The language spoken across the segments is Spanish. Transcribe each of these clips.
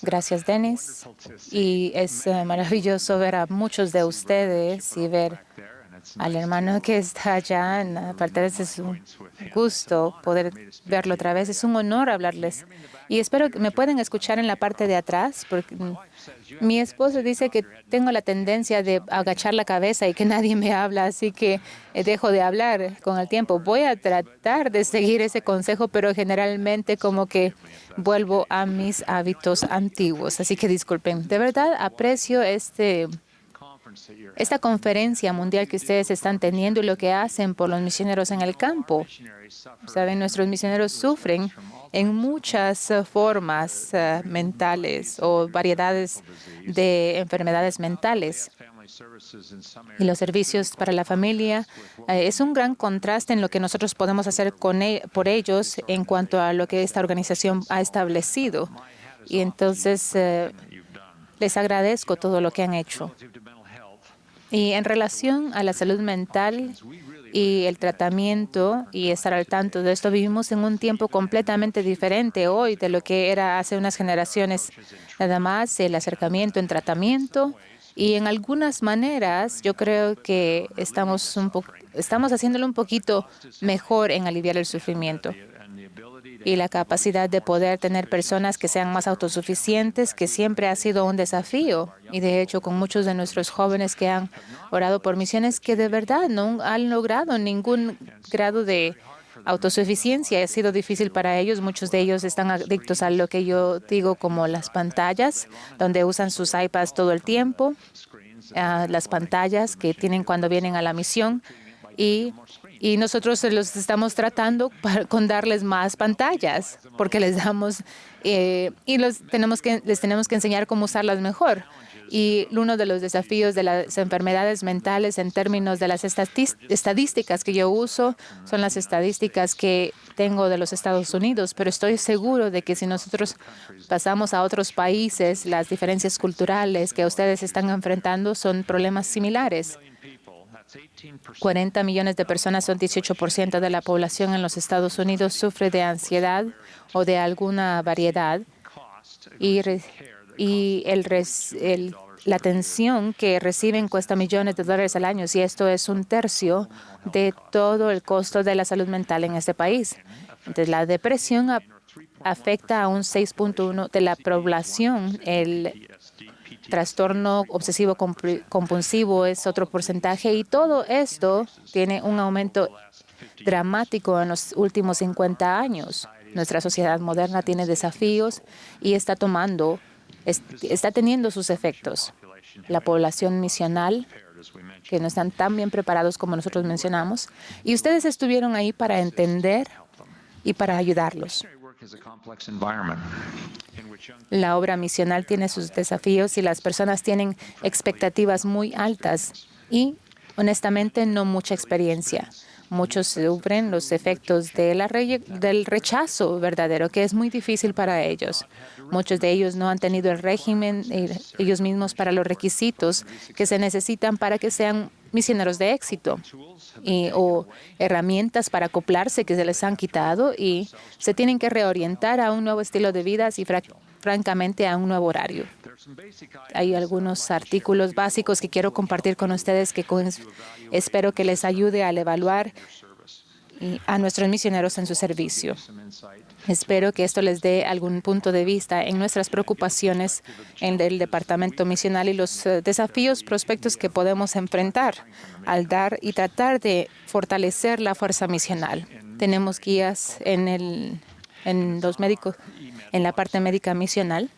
Gracias, Dennis. Y es maravilloso ver a muchos de ustedes y ver al hermano que está allá en la parte. Es un gusto poder verlo otra vez. Es un honor hablarles. Y espero que me puedan escuchar en la parte de atrás, porque mi esposo dice que tengo la tendencia de agachar la cabeza y que nadie me habla, así que dejo de hablar con el tiempo. Voy a tratar de seguir ese consejo, pero generalmente como que vuelvo a mis hábitos antiguos. Así que disculpen. De verdad aprecio esta conferencia mundial que ustedes están teniendo y lo que hacen por los misioneros en el campo. Saben, nuestros misioneros sufren en muchas formas mentales o variedades de enfermedades mentales. Y los servicios para la familia es un gran contraste en lo que nosotros podemos hacer por ellos en cuanto a lo que esta organización ha establecido. Y entonces les agradezco todo lo que han hecho. Y en relación a la salud mental y el tratamiento y estar al tanto de esto, vivimos en un tiempo completamente diferente hoy de lo que era hace unas generaciones. Nada más el acercamiento en tratamiento y en algunas maneras yo creo que estamos haciéndolo un poquito mejor en aliviar el sufrimiento. Y la capacidad de poder tener personas que sean más autosuficientes, que siempre ha sido un desafío. Y de hecho, con muchos de nuestros jóvenes que han orado por misiones que de verdad no han logrado ningún grado de autosuficiencia. Ha sido difícil para ellos. Muchos de ellos están adictos a lo que yo digo como las pantallas, donde usan sus iPads todo el tiempo, las pantallas que tienen cuando vienen a la misión. Y nosotros los estamos tratando con darles más pantallas, porque les damos y les tenemos que enseñar cómo usarlas mejor. Y uno de los desafíos de las enfermedades mentales en términos de las estadísticas que yo uso son las estadísticas que tengo de los Estados Unidos, pero estoy seguro de que si nosotros pasamos a otros países, las diferencias culturales que ustedes están enfrentando son problemas similares. 40 millones de personas, son 18% de la población en los Estados Unidos, sufre de ansiedad o de alguna variedad. Y la atención que reciben cuesta millones de dólares al año, y esto es un tercio de todo el costo de la salud mental en este país. Entonces, la depresión afecta a un 6.1% de la población. El trastorno obsesivo compulsivo es otro porcentaje, y todo esto tiene un aumento dramático en los últimos 50 años. Nuestra sociedad moderna tiene desafíos y está teniendo sus efectos. La población misional, que no están tan bien preparados como nosotros mencionamos, y ustedes estuvieron ahí para entender y para ayudarlos. La obra misional tiene sus desafíos y las personas tienen expectativas muy altas y, honestamente, no mucha experiencia. Muchos sufren los efectos del rechazo verdadero, que es muy difícil para ellos. Muchos de ellos no han tenido el régimen ellos mismos para los requisitos que se necesitan para que sean misioneros de éxito, o herramientas para acoplarse que se les han quitado, y se tienen que reorientar a un nuevo estilo de vida y francamente a un nuevo horario. Hay algunos artículos básicos que quiero compartir con ustedes que espero que les ayude al evaluar a nuestros misioneros en su servicio. Espero que esto les dé algún punto de vista en nuestras preocupaciones en el departamento misional y los desafíos prospectos que podemos enfrentar al dar y tratar de fortalecer la fuerza misional. Tenemos guías en la parte médica misional,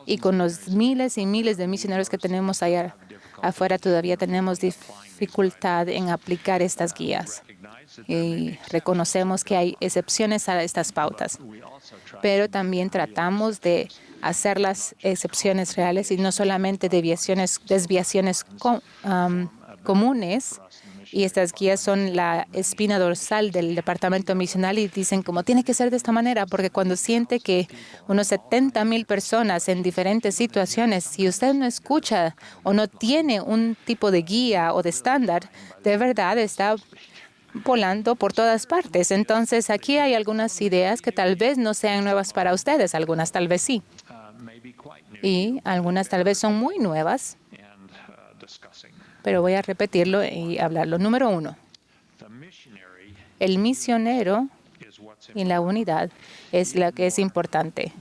y con los miles y miles de misioneros que tenemos allá afuera todavía tenemos dificultad en aplicar estas guías. Y reconocemos que hay excepciones a estas pautas, pero también tratamos de hacer las excepciones reales y no solamente desviaciones comunes. Y estas guías son la espina dorsal del departamento misional y dicen como tiene que ser de esta manera, porque cuando siente que unos 70,000 personas en diferentes situaciones, si usted no escucha o no tiene un tipo de guía o de estándar, de verdad está volando por todas partes. Entonces, aquí hay algunas ideas que tal vez no sean nuevas para ustedes, algunas tal vez sí, y algunas tal vez son muy nuevas, pero voy a repetirlo y hablarlo. Número 1, el misionero y la unidad es la que es importante.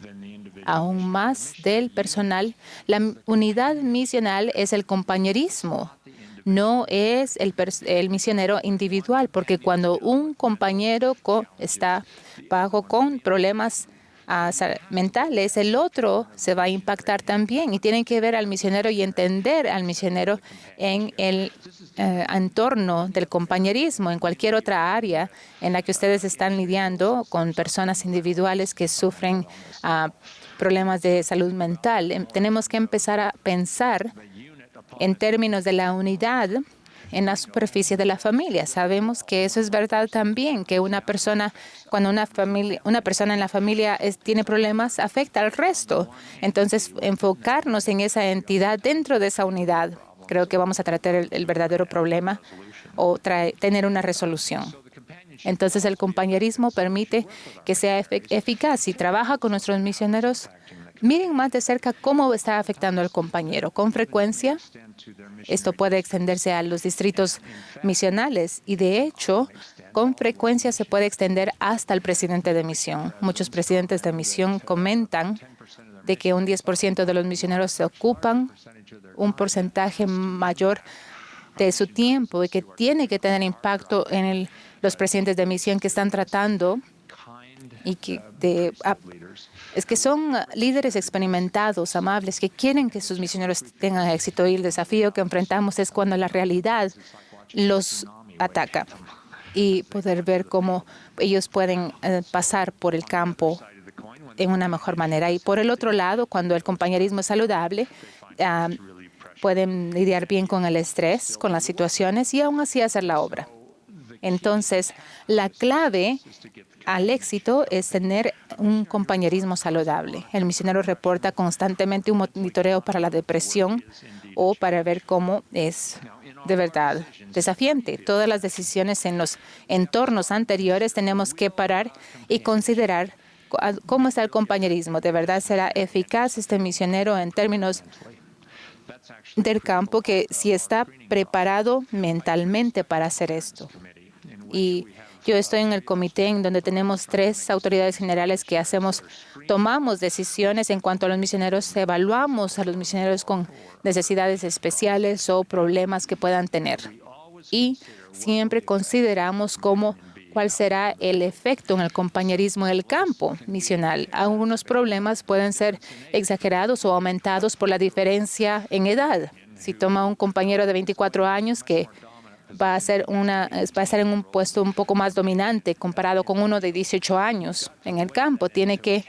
Aún más del personal, la unidad misional es el compañerismo, no es el misionero individual, porque cuando un compañero está con problemas mentales, el otro se va a impactar también y tienen que ver al misionero y entender al misionero en el entorno del compañerismo, en cualquier otra área en la que ustedes están lidiando con personas individuales que sufren problemas de salud mental. Tenemos que empezar a pensar en términos de la unidad en la superficie de la familia. Sabemos que eso es verdad también, que cuando una persona en la familia tiene problemas, afecta al resto. Entonces, enfocarnos en esa entidad dentro de esa unidad, creo que vamos a tratar el verdadero problema o tener una resolución. Entonces, el compañerismo permite que sea eficaz. Si trabaja con nuestros misioneros, miren más de cerca cómo está afectando al compañero. Con frecuencia, esto puede extenderse a los distritos misionales y, de hecho, con frecuencia se puede extender hasta el presidente de misión. Muchos presidentes de misión comentan de que un 10% de los misioneros se ocupan un porcentaje mayor de su tiempo y que tiene que tener impacto en los presidentes de misión que están tratando y es que son líderes experimentados, amables, que quieren que sus misioneros tengan éxito. Y el desafío que enfrentamos es cuando la realidad los ataca y poder ver cómo ellos pueden pasar por el campo en una mejor manera. Y por el otro lado, cuando el compañerismo es saludable, pueden lidiar bien con el estrés, con las situaciones y aún así hacer la obra. Entonces, la clave al éxito es tener un compañerismo saludable. El misionero reporta constantemente un monitoreo para la depresión o para ver cómo es de verdad desafiante. Todas las decisiones en los entornos anteriores tenemos que parar y considerar cómo está el compañerismo. ¿De verdad será eficaz este misionero en términos del campo, que si está preparado mentalmente para hacer esto? Y yo estoy en el comité en donde tenemos 3 autoridades generales que tomamos decisiones en cuanto a los misioneros, evaluamos a los misioneros con necesidades especiales o problemas que puedan tener. Y siempre consideramos cuál será el efecto en el compañerismo en el campo misional. Algunos problemas pueden ser exagerados o aumentados por la diferencia en edad. Si toma un compañero de 24 años que va a estar en un puesto un poco más dominante comparado con uno de 18 años en el campo, tiene que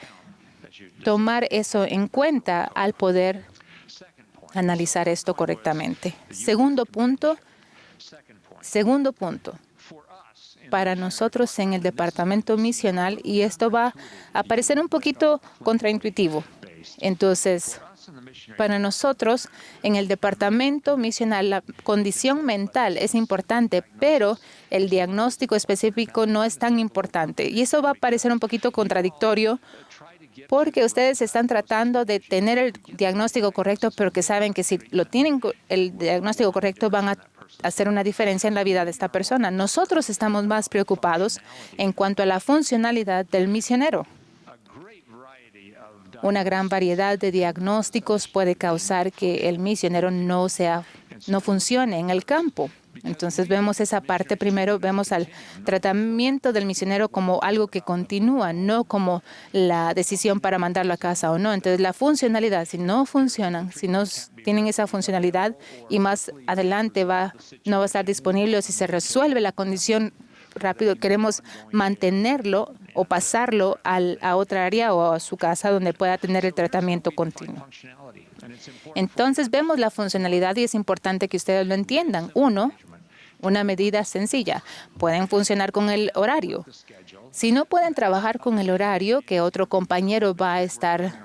tomar eso en cuenta al poder analizar esto correctamente. Segundo punto, para nosotros en el departamento misional, y esto va a parecer un poquito contraintuitivo. Entonces, para nosotros en el departamento misional, la condición mental es importante, pero el diagnóstico específico no es tan importante. Y eso va a parecer un poquito contradictorio porque ustedes están tratando de tener el diagnóstico correcto, pero que saben que si lo tienen el diagnóstico correcto van a hacer una diferencia en la vida de esta persona. Nosotros estamos más preocupados en cuanto a la funcionalidad del misionero. Una gran variedad de diagnósticos puede causar que el misionero no funcione en el campo. Entonces vemos esa parte. Primero vemos al tratamiento del misionero como algo que continúa, no como la decisión para mandarlo a casa o no. Entonces la funcionalidad, si no funcionan, si no tienen esa funcionalidad y más adelante no va a estar disponible, o si se resuelve la condición rápido, queremos mantenerlo o pasarlo a otra área o a su casa donde pueda tener el tratamiento continuo. Entonces vemos la funcionalidad y es importante que ustedes lo entiendan. Una medida sencilla. Pueden funcionar con el horario. Si no pueden trabajar con el horario, que otro compañero va a estar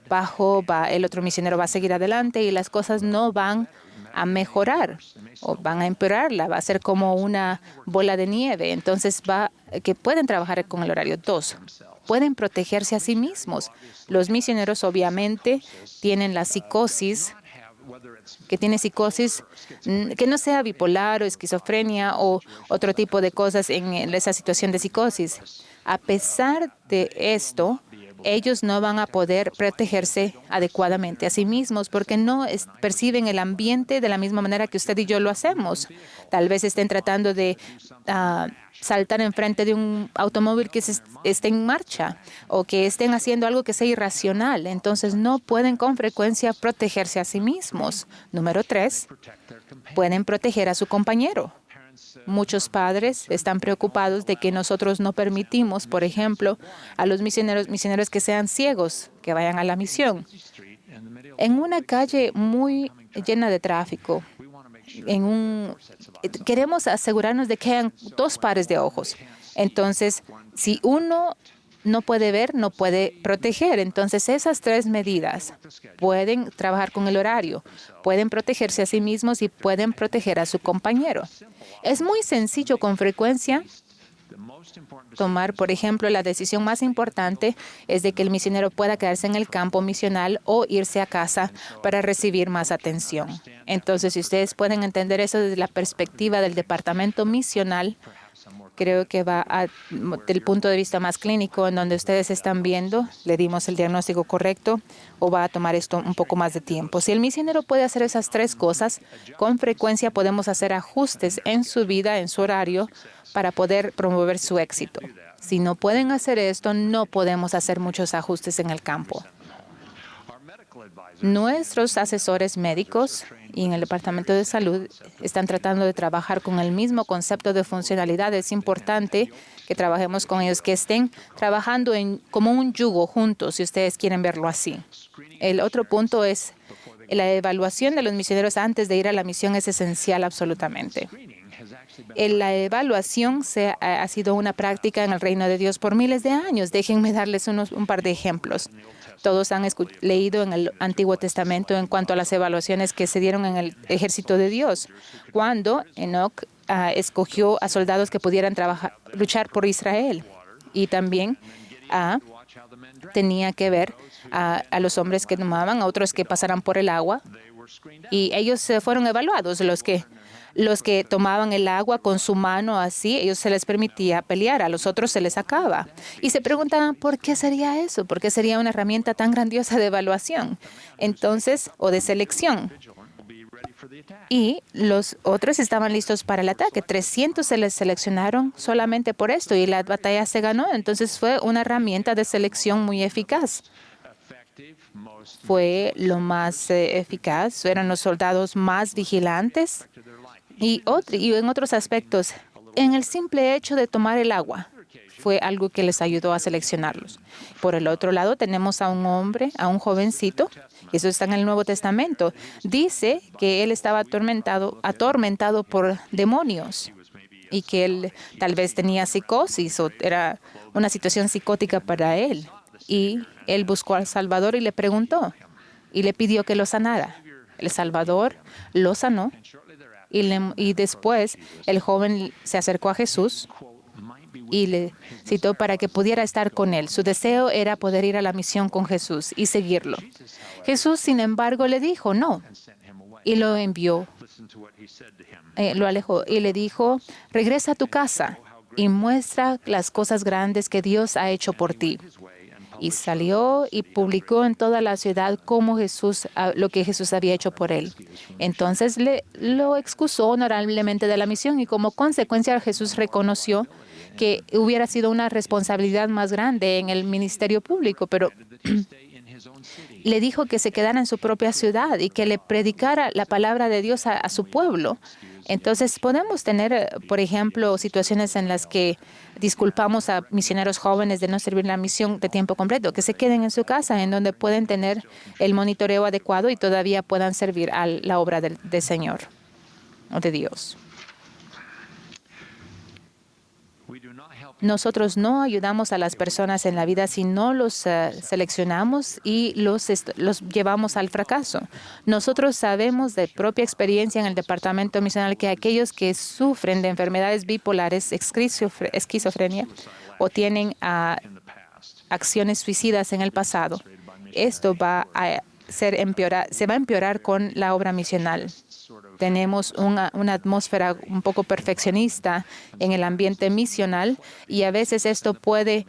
bajo, el otro misionero va a seguir adelante y las cosas no van a mejorar o van a empeorarla. Va a ser como una bola de nieve. Entonces, que pueden trabajar con el horario. 2, pueden protegerse a sí mismos. Los misioneros obviamente tienen la psicosis, que tiene psicosis que no sea bipolar o esquizofrenia o otro tipo de cosas en esa situación de psicosis. A pesar de esto, ellos no van a poder protegerse adecuadamente a sí mismos porque no perciben el ambiente de la misma manera que usted y yo lo hacemos. Tal vez estén tratando de saltar enfrente de un automóvil que esté en marcha o que estén haciendo algo que sea irracional. Entonces, no pueden con frecuencia protegerse a sí mismos. Número 3, pueden proteger a su compañero. Muchos padres están preocupados de que nosotros no permitimos, por ejemplo, a los misioneros que sean ciegos, que vayan a la misión. En una calle muy llena de tráfico, queremos asegurarnos de que hayan 2 pares de ojos. Entonces, si uno no puede ver, no puede proteger. Entonces, esas 3 medidas pueden trabajar con el horario, pueden protegerse a sí mismos y pueden proteger a su compañero. Es muy sencillo con frecuencia tomar, por ejemplo, la decisión más importante es de que el misionero pueda quedarse en el campo misional o irse a casa para recibir más atención. Entonces, si ustedes pueden entender eso desde la perspectiva del departamento misional, creo que del punto de vista más clínico, en donde ustedes están viendo, le dimos el diagnóstico correcto o va a tomar esto un poco más de tiempo. Si el misionero puede hacer esas 3 cosas, con frecuencia podemos hacer ajustes en su vida, en su horario, para poder promover su éxito. Si no pueden hacer esto, no podemos hacer muchos ajustes en el campo. Nuestros asesores médicos y en el Departamento de Salud están tratando de trabajar con el mismo concepto de funcionalidad. Es importante que trabajemos con ellos, que estén trabajando como un yugo juntos, si ustedes quieren verlo así. El otro punto es la evaluación de los misioneros antes de ir a la misión es esencial absolutamente. La evaluación ha sido una práctica en el reino de Dios por miles de años. Déjenme darles un par de ejemplos. Todos han leído en el Antiguo Testamento en cuanto a las evaluaciones que se dieron en el ejército de Dios. Cuando Enoc escogió a soldados que pudieran luchar por Israel. Y también tenía que ver a los hombres que tomaban, a otros que pasaran por el agua. Y ellos fueron evaluados. Los que tomaban el agua con su mano así, ellos se les permitía pelear, a los otros se les sacaba. Y se preguntaban, ¿por qué sería eso? ¿Por qué sería una herramienta tan grandiosa de evaluación? Entonces, o de selección. Y los otros estaban listos para el ataque. 300 se les seleccionaron solamente por esto y la batalla se ganó. Entonces, fue una herramienta de selección muy eficaz. Fue lo más eficaz. Eran los soldados más vigilantes. Y en otros aspectos, en el simple hecho de tomar el agua, fue algo que les ayudó a seleccionarlos. Por el otro lado, tenemos a un hombre, a un jovencito, y eso está en el Nuevo Testamento. Dice que él estaba atormentado por demonios y que él tal vez tenía psicosis o era una situación psicótica para él. Y él buscó al Salvador y le preguntó y le pidió que lo sanara. El Salvador lo sanó. Y después el joven se acercó a Jesús y le citó para que pudiera estar con él. Su deseo era poder ir a la misión con Jesús y seguirlo. Jesús, sin embargo, le dijo no y lo envió, lo alejó y le dijo, regresa a tu casa y muestra las cosas grandes que Dios ha hecho por ti. Y salió y publicó en toda la ciudad lo que Jesús había hecho por él. Entonces lo excusó honorablemente de la misión y como consecuencia Jesús reconoció que hubiera sido una responsabilidad más grande en el ministerio público, pero le dijo que se quedara en su propia ciudad y que le predicara la palabra de Dios a su pueblo. Entonces, podemos tener, por ejemplo, situaciones en las que disculpamos a misioneros jóvenes de no servir la misión de tiempo completo, que se queden en su casa, en donde pueden tener el monitoreo adecuado y todavía puedan servir a la obra del Señor o de Dios. Nosotros no ayudamos a las personas en la vida si no los seleccionamos y los llevamos al fracaso. Nosotros sabemos de propia experiencia en el departamento misional que aquellos que sufren de enfermedades bipolares, esquizofrenia o tienen acciones suicidas en el pasado, esto va a se va a empeorar con la obra misional. Tenemos una atmósfera un poco perfeccionista en el ambiente misional y a veces esto puede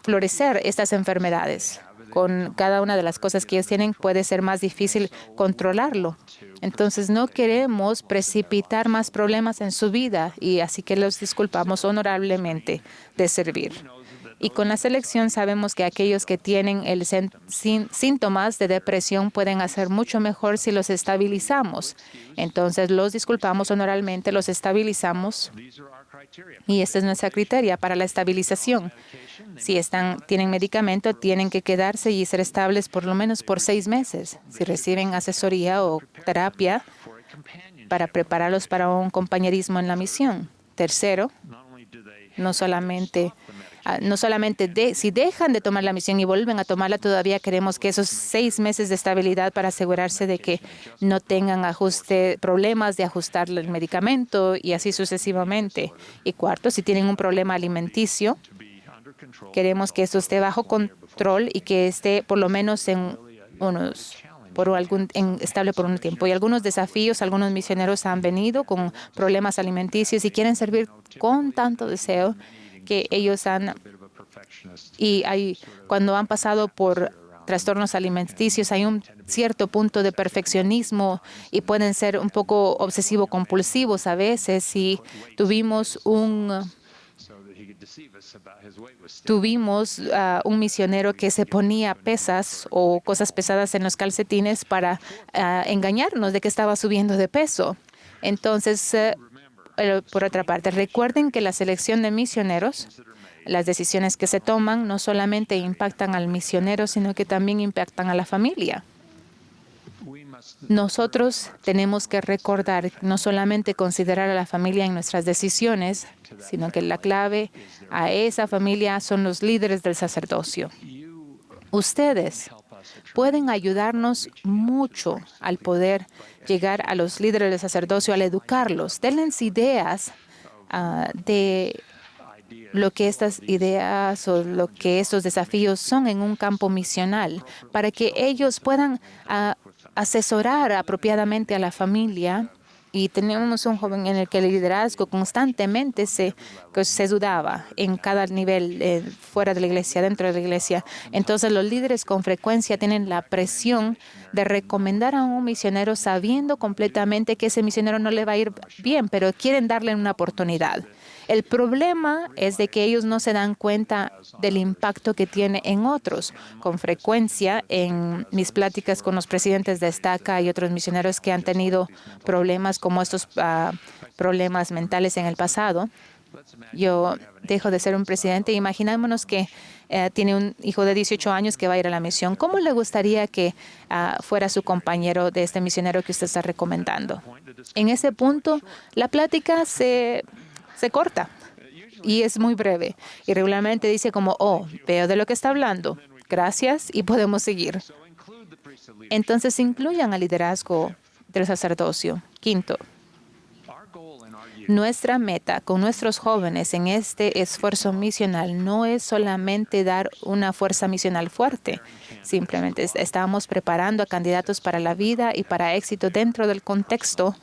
florecer estas enfermedades. Con cada una de las cosas que ellos tienen puede ser más difícil controlarlo. Entonces no queremos precipitar más problemas en su vida y así que los disculpamos honorablemente de servir. Y con la selección sabemos que aquellos que tienen síntomas de depresión pueden hacer mucho mejor si los estabilizamos. Entonces los disculpamos honorablemente, los estabilizamos y esta es nuestra criteria para la estabilización. Si tienen medicamento, tienen que quedarse y ser estables por lo menos por 6 meses. Si reciben asesoría o terapia para prepararlos para un compañerismo en la misión. Tercero, no solamente si dejan de tomar la misión y vuelven a tomarla, todavía queremos que esos 6 meses de estabilidad para asegurarse de que no tengan problemas de ajustar el medicamento y así sucesivamente. Y cuarto, si tienen un problema alimenticio, queremos que esto esté bajo control y que esté por lo menos estable por un tiempo. Y algunos desafíos, algunos misioneros han venido con problemas alimenticios y quieren servir con tanto deseo que ellos cuando han pasado por trastornos alimenticios, hay un cierto punto de perfeccionismo y pueden ser un poco obsesivo-compulsivos a veces. Y tuvimos un misionero que se ponía pesas o cosas pesadas en los calcetines para engañarnos de que estaba subiendo de peso. Entonces, por otra parte, recuerden que la selección de misioneros, las decisiones que se toman no solamente impactan al misionero, sino que también impactan a la familia. Nosotros tenemos que recordar, no solamente considerar a la familia en nuestras decisiones, sino que la clave a esa familia son los líderes del sacerdocio. Ustedes pueden ayudarnos mucho al poder llegar a los líderes del sacerdocio, al educarlos. Denles ideas de lo que estas ideas o lo que estos desafíos son en un campo misional, para que ellos puedan asesorar apropiadamente a la familia. Y tenemos un joven en el que el liderazgo constantemente se dudaba en cada nivel, fuera de la iglesia, dentro de la iglesia. Entonces los líderes con frecuencia tienen la presión de recomendar a un misionero sabiendo completamente que ese misionero no le va a ir bien, pero quieren darle una oportunidad. El problema es de que ellos no se dan cuenta del impacto que tiene en otros. Con frecuencia, en mis pláticas con los presidentes de Estaca y otros misioneros que han tenido problemas como estos problemas mentales en el pasado, yo dejo de ser un presidente. Imaginémonos que tiene un hijo de 18 años que va a ir a la misión. ¿Cómo le gustaría que fuera su compañero de este misionero que usted está recomendando? En ese punto, la plática se corta y es muy breve. Y regularmente dice como, veo de lo que está hablando. Gracias y podemos seguir. Entonces, incluyan al liderazgo del sacerdocio. Quinto, nuestra meta con nuestros jóvenes en este esfuerzo misional no es solamente dar una fuerza misional fuerte. Simplemente estamos preparando a candidatos para la vida y para éxito dentro del contexto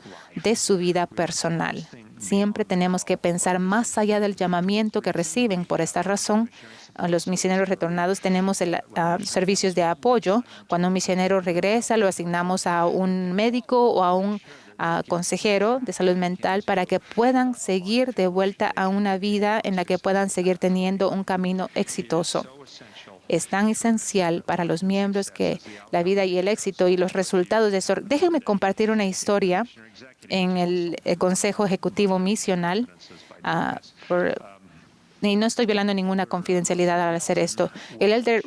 de su vida personal. Siempre tenemos que pensar más allá del llamamiento que reciben. Por esta razón, a los misioneros retornados tenemos servicios de apoyo. Cuando un misionero regresa, lo asignamos a un médico o a un consejero de salud mental para que puedan seguir de vuelta a una vida en la que puedan seguir teniendo un camino exitoso. Es tan esencial para los miembros que la vida y el éxito y los resultados de eso. Déjenme compartir una historia en el Consejo Ejecutivo Misional. Y no estoy violando ninguna confidencialidad al hacer esto. El elder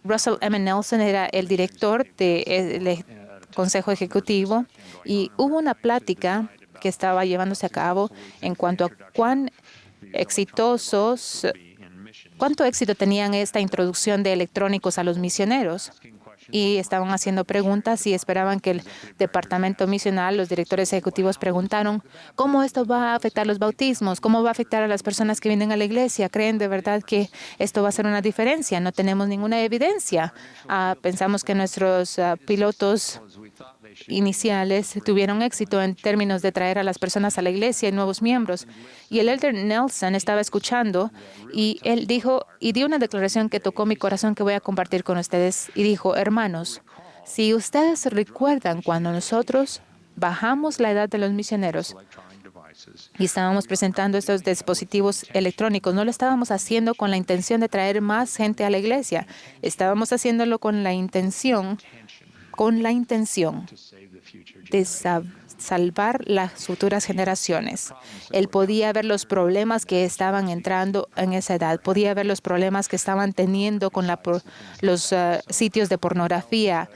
Russell M. Nelson era el director del Consejo Ejecutivo y hubo una plática que estaba llevándose a cabo en cuanto a cuán exitosos, cuánto éxito tenían esta introducción de electrónicos a los misioneros. Y estaban haciendo preguntas y esperaban que el departamento misional, los directores ejecutivos preguntaron cómo esto va a afectar los bautismos, cómo va a afectar a las personas que vienen a la iglesia. ¿Creen de verdad que esto va a hacer una diferencia? No tenemos ninguna evidencia. Pensamos que nuestros pilotos iniciales tuvieron éxito en términos de traer a las personas a la iglesia y nuevos miembros. Y el elder Nelson estaba escuchando y él dijo y dio una declaración que tocó mi corazón que voy a compartir con ustedes. Y dijo, hermanos, si ustedes recuerdan cuando nosotros bajamos la edad de los misioneros y estábamos presentando estos dispositivos electrónicos, no lo estábamos haciendo con la intención de traer más gente a la iglesia. Estábamos haciéndolo con la intención de salvar las futuras generaciones. Él podía ver los problemas que estaban entrando en esa edad, podía ver los problemas que estaban teniendo con los sitios de pornografía.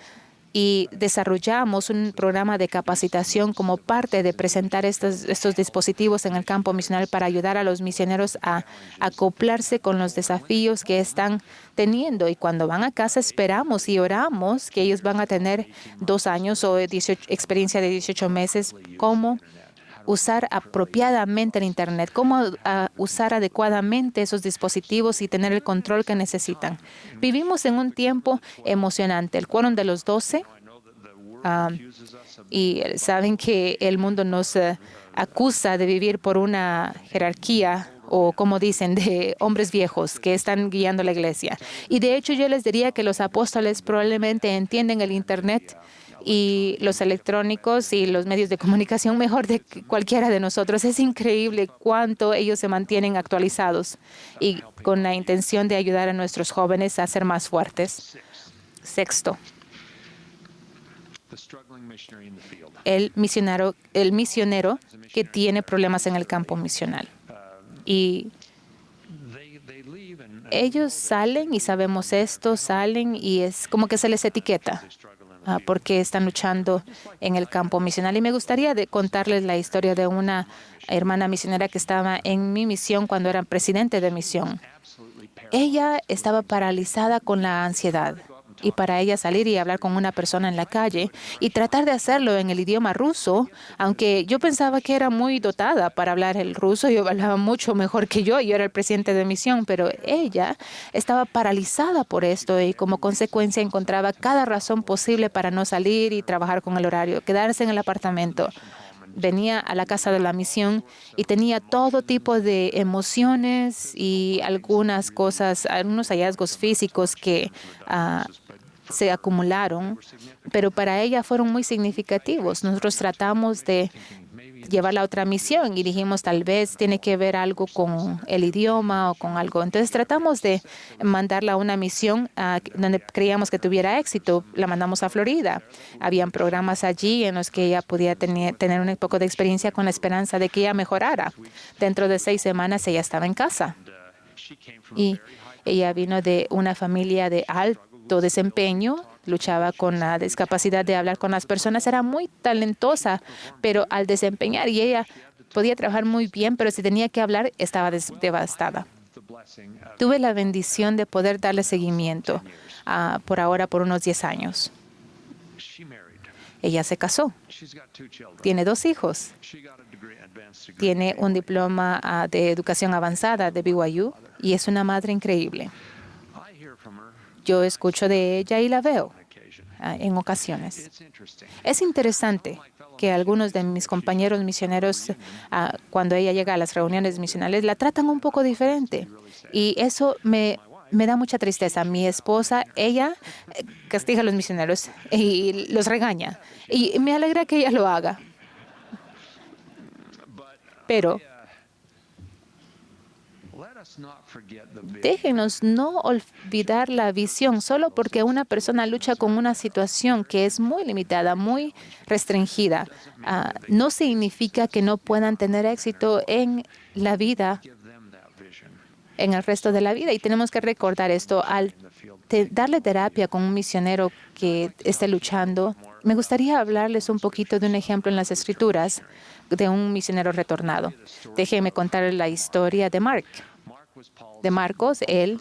Y desarrollamos un programa de capacitación como parte de presentar estos dispositivos en el campo misional para ayudar a los misioneros a acoplarse con los desafíos que están teniendo. Y cuando van a casa esperamos y oramos que ellos van a tener 2 años o experiencia de 18 meses, cómo usar apropiadamente el Internet, cómo usar adecuadamente esos dispositivos y tener el control que necesitan. Vivimos en un tiempo emocionante. El Quórum de los 12, y saben que el mundo nos acusa de vivir por una jerarquía o, como dicen, de hombres viejos que están guiando la iglesia. Y de hecho yo les diría que los apóstoles probablemente entienden el Internet y los electrónicos y los medios de comunicación mejor de cualquiera de nosotros. Es increíble cuánto ellos se mantienen actualizados y con la intención de ayudar a nuestros jóvenes a ser más fuertes. Sexto, el misionero que tiene problemas en el campo misional. Y ellos salen, y sabemos esto, salen y es como que se les etiqueta porque están luchando en el campo misional. Y me gustaría contarles la historia de una hermana misionera que estaba en mi misión cuando era presidente de misión. Ella estaba paralizada con la ansiedad. Y para ella salir y hablar con una persona en la calle y tratar de hacerlo en el idioma ruso, aunque yo pensaba que era muy dotada para hablar el ruso, yo hablaba mucho mejor que yo era el presidente de misión, pero ella estaba paralizada por esto y como consecuencia encontraba cada razón posible para no salir y trabajar con el horario, quedarse en el apartamento. Venía a la casa de la misión y tenía todo tipo de emociones y algunas cosas, algunos hallazgos físicos que se acumularon, pero para ella fueron muy significativos. Nosotros tratamos de llevarla a otra misión y dijimos tal vez tiene que ver algo con el idioma o con algo. Entonces tratamos de mandarla a una misión donde creíamos que tuviera éxito. La mandamos a Florida. Habían programas allí en los que ella podía tener un poco de experiencia con la esperanza de que ella mejorara. Dentro de 6 semanas ella estaba en casa. Y ella vino de una familia de alto desempeño, luchaba con la discapacidad de hablar con las personas, era muy talentosa, pero al desempeñar, y ella podía trabajar muy bien, pero si tenía que hablar, estaba devastada. Tuve la bendición de poder darle seguimiento por ahora por unos 10 años. Ella se casó. Tiene 2 hijos. Tiene un diploma de educación avanzada de BYU y es una madre increíble. Yo escucho de ella y la veo en ocasiones. Es interesante que algunos de mis compañeros misioneros, cuando ella llega a las reuniones misionales, la tratan un poco diferente. Y eso me da mucha tristeza. Mi esposa, ella castiga a los misioneros y los regaña. Y me alegra que ella lo haga. Pero déjenos no olvidar la visión solo porque una persona lucha con una situación que es muy limitada, muy restringida. No significa que no puedan tener éxito en la vida, en el resto de la vida. Y tenemos que recordar esto. Al darle terapia con un misionero que esté luchando, me gustaría hablarles un poquito de un ejemplo en las Escrituras de un misionero retornado. Déjenme contar la historia de Marcos. Él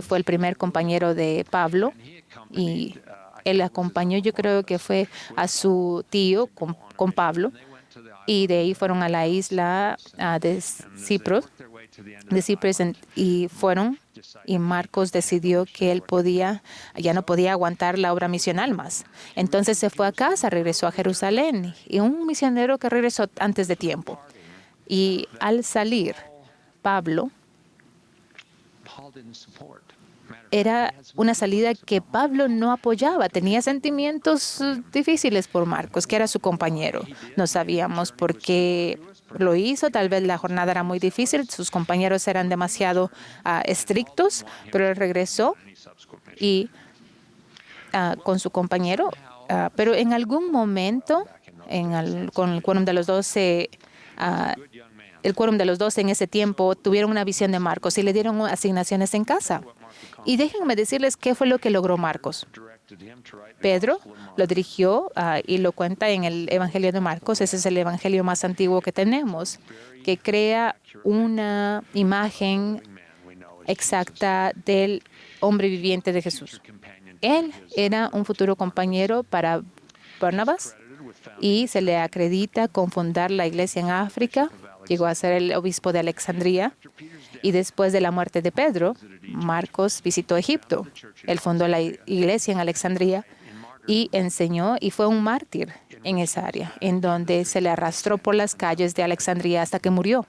fue el primer compañero de Pablo y él acompañó, yo creo que fue a su tío con Pablo, y de ahí fueron a la isla de Cipros, y Marcos decidió que él ya no podía aguantar la obra misional más. Entonces se fue a casa, regresó a Jerusalén, y un misionero que regresó antes de tiempo. Y al salir, Pablo, era una salida que Pablo no apoyaba. Tenía sentimientos difíciles por Marcos, que era su compañero. No sabíamos por qué lo hizo. Tal vez la jornada era muy difícil. Sus compañeros eran demasiado estrictos, pero él regresó y con su compañero. Pero en algún momento, con el quórum de los 12, el quórum de los 12 en ese tiempo tuvieron una visión de Marcos y le dieron asignaciones en casa. Y déjenme decirles qué fue lo que logró Marcos. Pedro lo dirigió y lo cuenta en el Evangelio de Marcos. Ese es el evangelio más antiguo que tenemos, que crea una imagen exacta del hombre viviente de Jesús. Él era un futuro compañero para Barnabas y se le acredita con fundar la iglesia en África. Llegó a ser el obispo de Alejandría. Y después de la muerte de Pedro, Marcos visitó Egipto. Él fundó la iglesia en Alejandría y enseñó, y fue un mártir en esa área, en donde se le arrastró por las calles de Alejandría hasta que murió.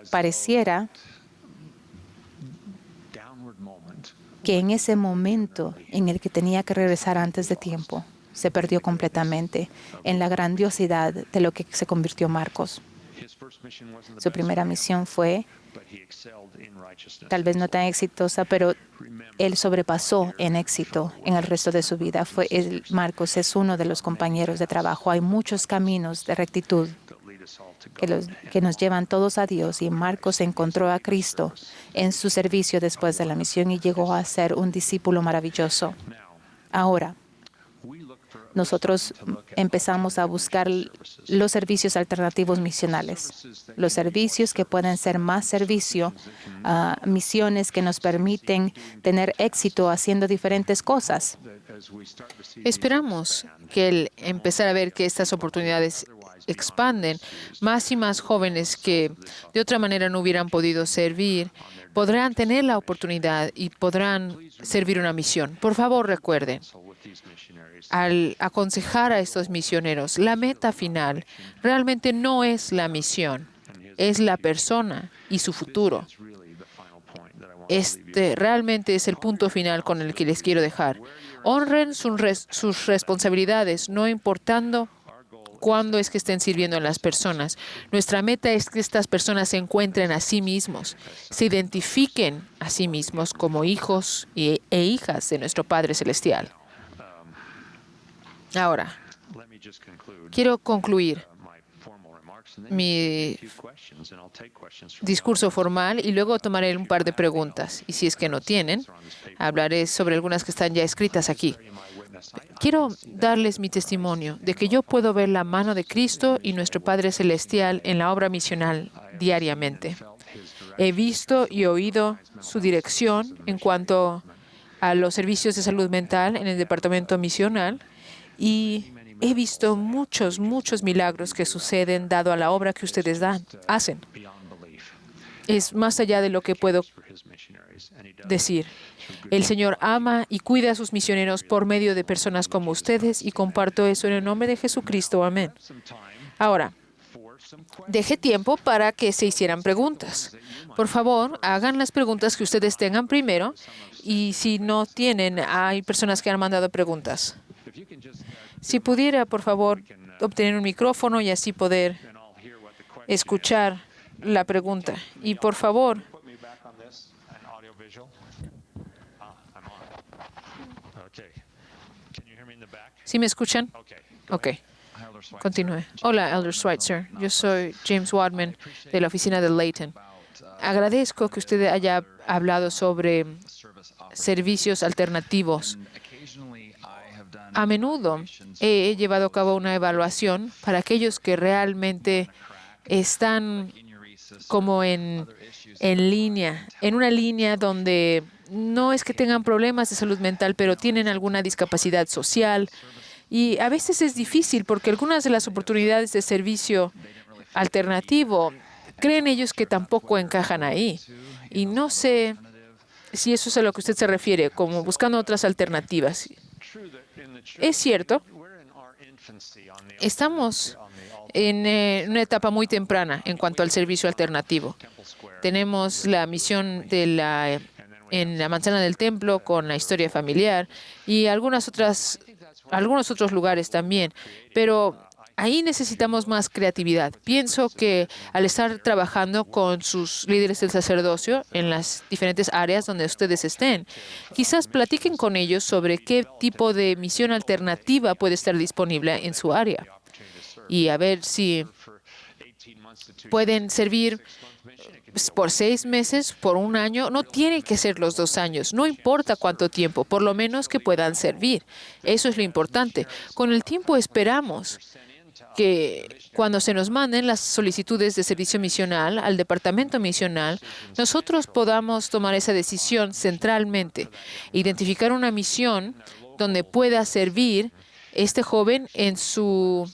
Pareciera que en ese momento en el que tenía que regresar antes de tiempo, se perdió completamente en la grandiosidad de lo que se convirtió Marcos. Su primera misión fue tal vez no tan exitosa, pero él sobrepasó en éxito en el resto de su vida. Marcos es uno de los compañeros de trabajo. Hay muchos caminos de rectitud que nos llevan todos a Dios, y Marcos encontró a Cristo en su servicio después de la misión y llegó a ser un discípulo maravilloso. Ahora, nosotros empezamos a buscar los servicios alternativos misionales, los servicios que pueden ser más servicio, misiones que nos permiten tener éxito haciendo diferentes cosas. Esperamos que al empezar a ver que estas oportunidades expanden, más y más jóvenes que de otra manera no hubieran podido servir, podrán tener la oportunidad y podrán servir una misión. Por favor, recuerden, al aconsejar a estos misioneros, la meta final realmente no es la misión, es la persona y su futuro. Este realmente es el punto final con el que les quiero dejar. Honren sus responsabilidades, no importando cuándo es que estén sirviendo a las personas. Nuestra meta es que estas personas se encuentren a sí mismos, se identifiquen a sí mismos como hijos e hijas de nuestro Padre Celestial. Ahora, quiero concluir mi discurso formal y luego tomaré un par de preguntas. Y si es que no tienen, hablaré sobre algunas que están ya escritas aquí. Quiero darles mi testimonio de que yo puedo ver la mano de Cristo y nuestro Padre Celestial en la obra misional diariamente. He visto y oído su dirección en cuanto a los servicios de salud mental en el departamento misional, y he visto muchos milagros que suceden dado a la obra que ustedes hacen. Es más allá de lo que puedo decir. El Señor ama y cuida a sus misioneros por medio de personas como ustedes, y comparto eso en el nombre de Jesucristo. Amén. Ahora, dejé tiempo para que se hicieran preguntas. Por favor, hagan las preguntas que ustedes tengan primero, y si no tienen, hay personas que han mandado preguntas. Si pudiera, por favor, obtener un micrófono y así poder escuchar la pregunta. Y por favor, ¿sí me escuchan? Ok. Continúe. Hola, Elder Schweitzer. Yo soy James Wadman de la oficina de Layton. Agradezco que usted haya hablado sobre servicios alternativos. A menudo he llevado a cabo una evaluación para aquellos que realmente están como en línea, en una línea donde no es que tengan problemas de salud mental, pero tienen alguna discapacidad social. Y a veces es difícil porque algunas de las oportunidades de servicio alternativo creen ellos que tampoco encajan ahí. Y no sé si eso es a lo que usted se refiere, como buscando otras alternativas. Es cierto, estamos en una etapa muy temprana en cuanto al servicio alternativo. Tenemos la misión en la manzana del templo con la historia familiar y algunos otros lugares también, pero ahí necesitamos más creatividad. Pienso que al estar trabajando con sus líderes del sacerdocio en las diferentes áreas donde ustedes estén, quizás platiquen con ellos sobre qué tipo de misión alternativa puede estar disponible en su área y a ver si pueden servir por 6 meses, por 1 año. No tiene que ser los 2 años, no importa cuánto tiempo, por lo menos que puedan servir. Eso es lo importante. Con el tiempo esperamos que cuando se nos manden las solicitudes de servicio misional al departamento misional, nosotros podamos tomar esa decisión centralmente, identificar una misión donde pueda servir este joven en su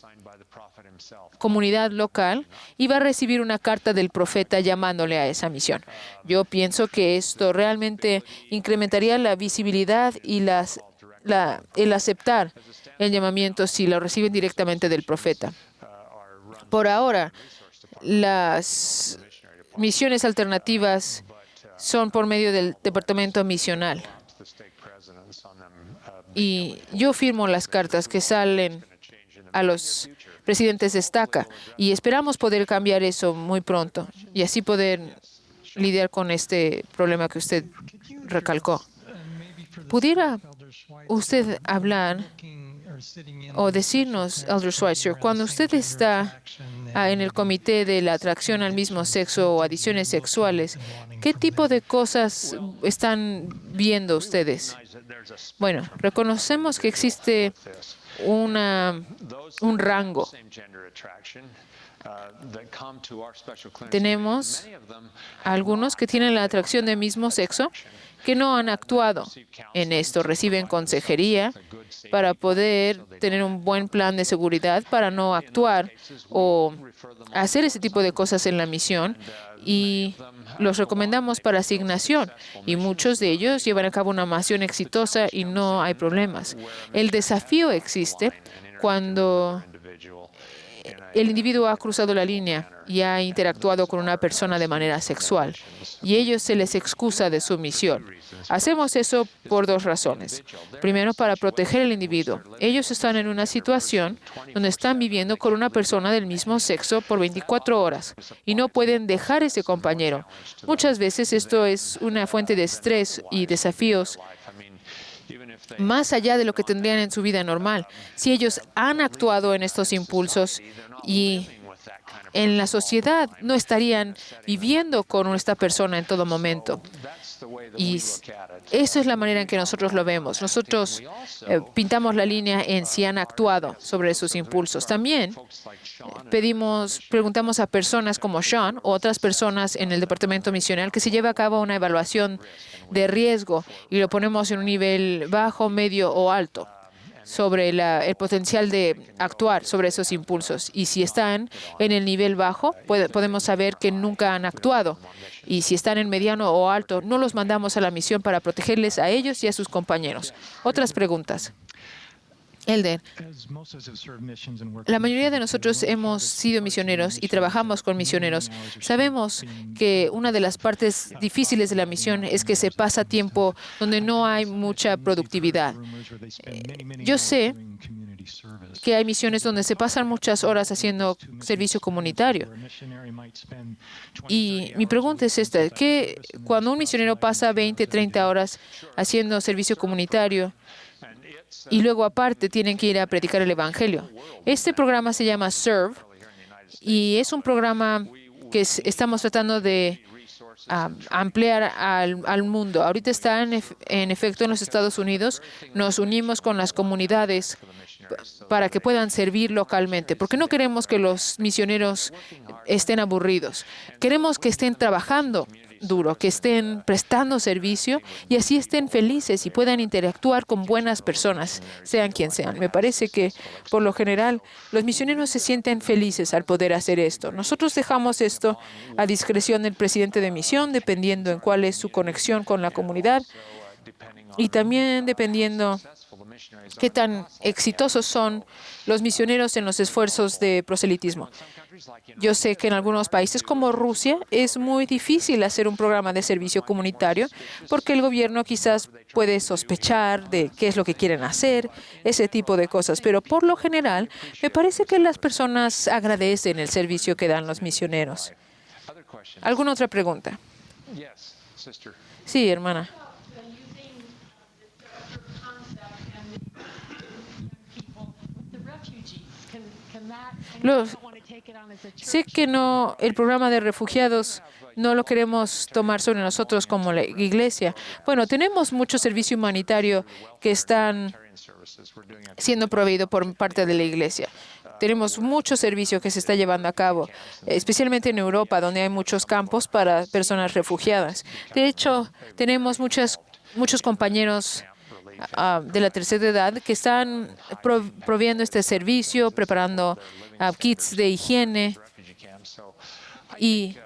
comunidad local y va a recibir una carta del profeta llamándole a esa misión. Yo pienso que esto realmente incrementaría la visibilidad y el aceptar el llamamiento si lo reciben directamente del profeta. Por ahora, las misiones alternativas son por medio del departamento misional. Y yo firmo las cartas que salen a los presidentes de estaca y esperamos poder cambiar eso muy pronto y así poder lidiar con este problema que usted recalcó. ¿Pudiera usted hablar o decirnos, Elder Schweitzer, cuando usted está en el comité de la atracción al mismo sexo o adiciones sexuales, qué tipo de cosas están viendo ustedes? Bueno, reconocemos que existe un rango. Tenemos algunos que tienen la atracción del mismo sexo que no han actuado en esto. Reciben consejería para poder tener un buen plan de seguridad para no actuar o hacer ese tipo de cosas en la misión y los recomendamos para asignación y muchos de ellos llevan a cabo una misión exitosa y no hay problemas. El desafío existe cuando el individuo ha cruzado la línea y ha interactuado con una persona de manera sexual y ellos se les excusa de su misión. Hacemos eso por 2 razones. Primero, para proteger al individuo. Ellos están en una situación donde están viviendo con una persona del mismo sexo por 24 horas y no pueden dejar ese compañero. Muchas veces esto es una fuente de estrés y desafíos más allá de lo que tendrían en su vida normal. Si ellos han actuado en estos impulsos y en la sociedad no estarían viviendo con esta persona en todo momento. Y eso es la manera en que nosotros lo vemos. Nosotros pintamos la línea en si han actuado sobre sus impulsos. También preguntamos a personas como Sean o otras personas en el departamento misional que se lleve a cabo una evaluación de riesgo y lo ponemos en un nivel bajo, medio o alto sobre el potencial de actuar sobre esos impulsos. Y si están en el nivel bajo, podemos saber que nunca han actuado. Y si están en mediano o alto, no los mandamos a la misión para protegerles a ellos y a sus compañeros. Otras preguntas. Elder, la mayoría de nosotros hemos sido misioneros y trabajamos con misioneros. Sabemos que una de las partes difíciles de la misión es que se pasa tiempo donde no hay mucha productividad. Yo sé que hay misiones donde se pasan muchas horas haciendo servicio comunitario. Y mi pregunta es esta, que cuando un misionero pasa 20, 30 horas haciendo servicio comunitario, y luego aparte tienen que ir a predicar el Evangelio. Este programa se llama SERVE y es un programa que estamos tratando de ampliar al mundo. Ahorita está en efecto en los Estados Unidos. Nos unimos con las comunidades para que puedan servir localmente, porque no queremos que los misioneros estén aburridos. Queremos que estén trabajando duro, que estén prestando servicio y así estén felices y puedan interactuar con buenas personas, sean quien sean. Me parece que, por lo general, los misioneros se sienten felices al poder hacer esto. Nosotros dejamos esto a discreción del presidente de misión, dependiendo en cuál es su conexión con la comunidad y también dependiendo qué tan exitosos son los misioneros en los esfuerzos de proselitismo. Yo sé que en algunos países como Rusia es muy difícil hacer un programa de servicio comunitario porque el gobierno quizás puede sospechar de qué es lo que quieren hacer, ese tipo de cosas. Pero por lo general, me parece que las personas agradecen el servicio que dan los misioneros. ¿Alguna otra pregunta? Sí, hermana. Sé que no, el programa de refugiados no lo queremos tomar sobre nosotros como la iglesia. Bueno, tenemos mucho servicio humanitario que están siendo proveído por parte de la iglesia. Tenemos mucho servicio que se está llevando a cabo, especialmente en Europa, donde hay muchos campos para personas refugiadas. De hecho, tenemos muchos compañeros de la tercera edad que están proviendo este servicio, preparando kits de higiene. Y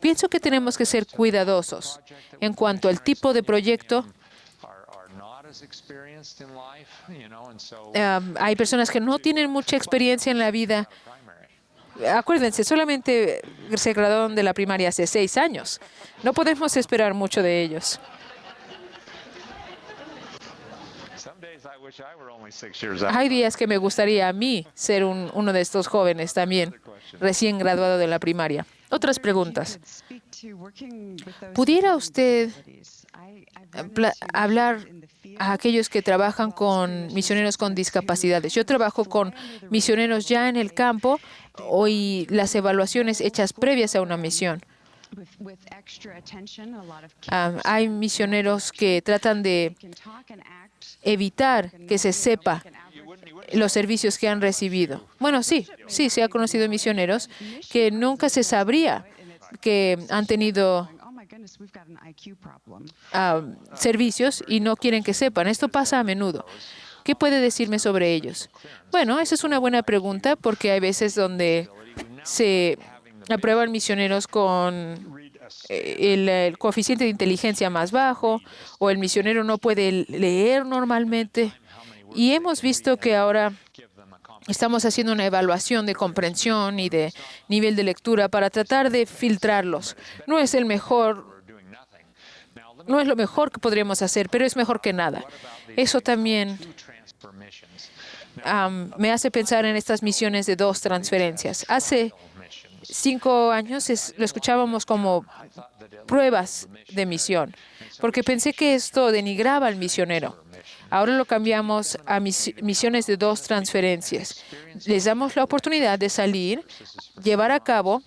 pienso que tenemos que ser cuidadosos en cuanto al tipo de proyecto. Hay personas que no tienen mucha experiencia en la vida. Acuérdense, solamente se graduaron de la primaria hace 6 años. No podemos esperar mucho de ellos. Hay días que me gustaría a mí ser uno de estos jóvenes también, recién graduado de la primaria. Otras preguntas. ¿Pudiera usted hablar a aquellos que trabajan con misioneros con discapacidades? Yo trabajo con misioneros ya en el campo y las evaluaciones hechas previas a una misión. Hay misioneros que tratan de evitar que se sepa los servicios que han recibido. Bueno, sí, se ha conocido misioneros que nunca se sabría que han tenido servicios y no quieren que sepan. Esto pasa a menudo. ¿Qué puede decirme sobre ellos? Bueno, esa es una buena pregunta porque hay veces donde se aprueban misioneros con el coeficiente de inteligencia más bajo o el misionero no puede leer normalmente. Y hemos visto que ahora estamos haciendo una evaluación de comprensión y de nivel de lectura para tratar de filtrarlos. No es lo mejor que podríamos hacer, pero es mejor que nada. Eso también me hace pensar en estas misiones de 2 transferencias. Hace 5 años lo escuchábamos como pruebas de misión, porque pensé que esto denigraba al misionero. Ahora lo cambiamos a misiones de 2 transferencias. Les damos la oportunidad de salir, llevar a cabo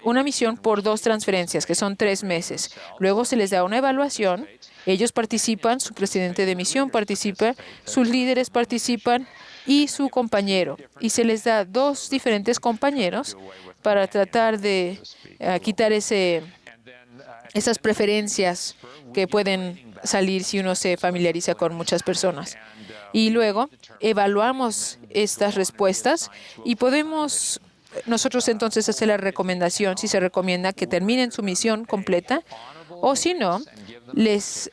una misión por 2 transferencias, que son 3 meses. Luego se les da una evaluación. Ellos participan, su presidente de misión participa, sus líderes participan y su compañero. Y se les da 2 diferentes compañeros para tratar de quitar esas preferencias que pueden salir si uno se familiariza con muchas personas. Y luego evaluamos estas respuestas y podemos nosotros entonces hacer la recomendación si se recomienda que terminen su misión completa o si no, les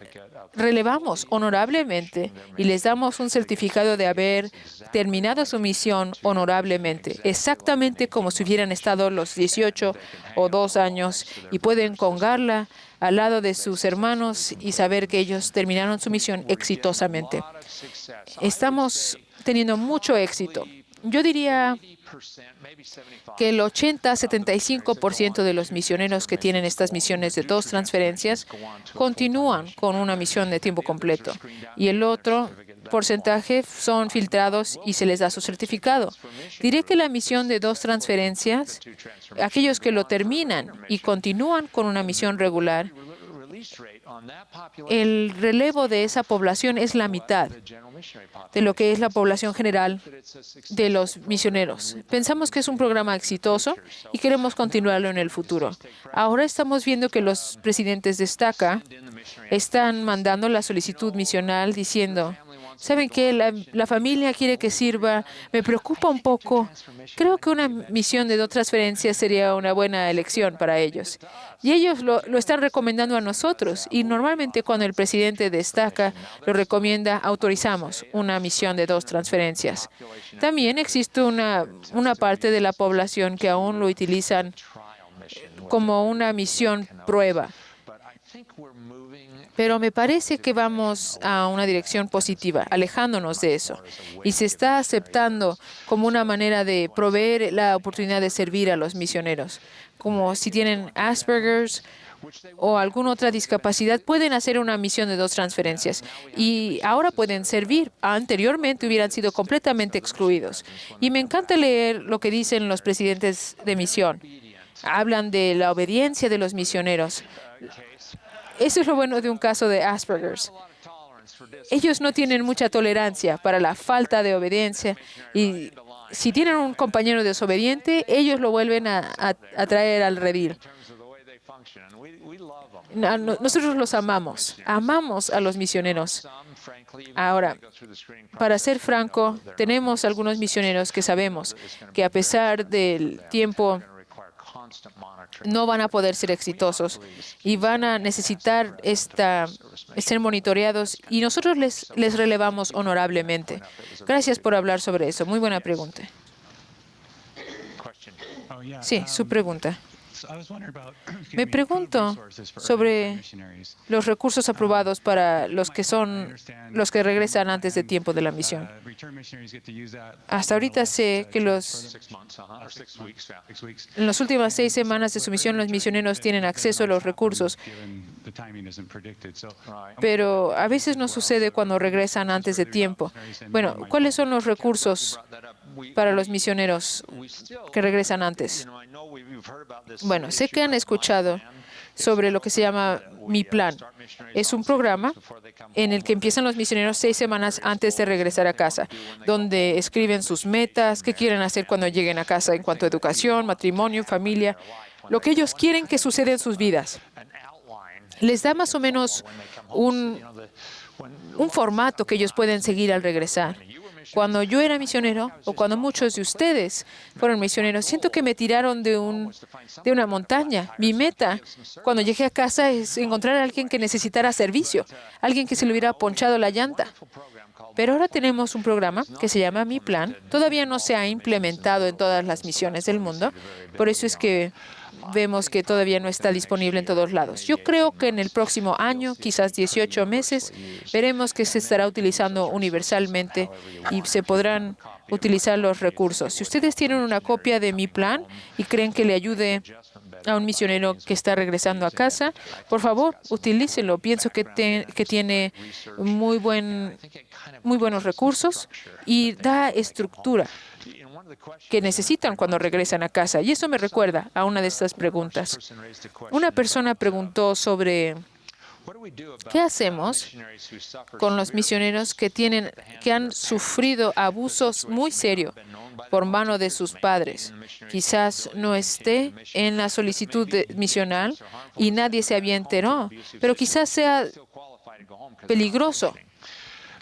relevamos honorablemente y les damos un certificado de haber terminado su misión honorablemente, exactamente como si hubieran estado los 18 o 2 años y pueden colgarla al lado de sus hermanos y saber que ellos terminaron su misión exitosamente. Estamos teniendo mucho éxito. Yo diría que el 80-75% de los misioneros que tienen estas misiones de 2 transferencias continúan con una misión de tiempo completo. Y el otro porcentaje son filtrados y se les da su certificado. Diré que la misión de 2 transferencias, aquellos que lo terminan y continúan con una misión regular, el relevo de esa población es la mitad de lo que es la población general de los misioneros. Pensamos que es un programa exitoso y queremos continuarlo en el futuro. Ahora estamos viendo que los presidentes de STACA están mandando la solicitud misional diciendo: ¿saben qué? La familia quiere que sirva. Me preocupa un poco. Creo que una misión de 2 transferencias sería una buena elección para ellos. Y ellos lo están recomendando a nosotros. Y normalmente cuando el presidente destaca, lo recomienda, autorizamos una misión de 2 transferencias. También existe una parte de la población que aún lo utilizan como una misión prueba. Pero me parece que vamos a una dirección positiva, alejándonos de eso. Y se está aceptando como una manera de proveer la oportunidad de servir a los misioneros. Como si tienen Asperger's o alguna otra discapacidad, pueden hacer una misión de 2 transferencias. Y ahora pueden servir. Anteriormente hubieran sido completamente excluidos. Y me encanta leer lo que dicen los presidentes de misión. Hablan de la obediencia de los misioneros. Eso es lo bueno de un caso de Asperger's. Ellos no tienen mucha tolerancia para la falta de obediencia y si tienen un compañero desobediente, ellos lo vuelven a traer al redil. Nosotros los amamos a los misioneros. Ahora, para ser franco, tenemos algunos misioneros que sabemos que a pesar del tiempo no van a poder ser exitosos y van a necesitar ser monitoreados y nosotros les relevamos honorablemente. Gracias por hablar sobre eso. Muy buena pregunta. Sí, su pregunta. Me pregunto sobre los recursos aprobados para los que regresan antes de tiempo de la misión. Hasta ahorita sé que en las últimas 6 semanas de su misión los misioneros tienen acceso a los recursos, pero a veces no sucede cuando regresan antes de tiempo. Bueno, ¿cuáles son los recursos para los misioneros que regresan antes? Bueno, sé que han escuchado sobre lo que se llama Mi Plan. Es un programa en el que empiezan los misioneros 6 semanas antes de regresar a casa, donde escriben sus metas, qué quieren hacer cuando lleguen a casa en cuanto a educación, matrimonio, familia, lo que ellos quieren que suceda en sus vidas. Les da más o menos un formato que ellos pueden seguir al regresar. Cuando yo era misionero, o cuando muchos de ustedes fueron misioneros, siento que me tiraron de una montaña. Mi meta, cuando llegué a casa, es encontrar a alguien que necesitara servicio, alguien que se le hubiera ponchado la llanta. Pero ahora tenemos un programa que se llama Mi Plan. Todavía no se ha implementado en todas las misiones del mundo. Por eso es que vemos que todavía no está disponible en todos lados. Yo creo que en el próximo año, quizás 18 meses, veremos que se estará utilizando universalmente y se podrán utilizar los recursos. Si ustedes tienen una copia de Mi Plan y creen que le ayude a un misionero que está regresando a casa, por favor, utilícenlo. Pienso que tiene muy buenos recursos y da estructura que necesitan cuando regresan a casa. Y eso me recuerda a una de estas preguntas. Una persona preguntó sobre ¿qué hacemos con los misioneros que han sufrido abusos muy serios por mano de sus padres? Quizás no esté en la solicitud misional y nadie se había enterado, pero quizás sea peligroso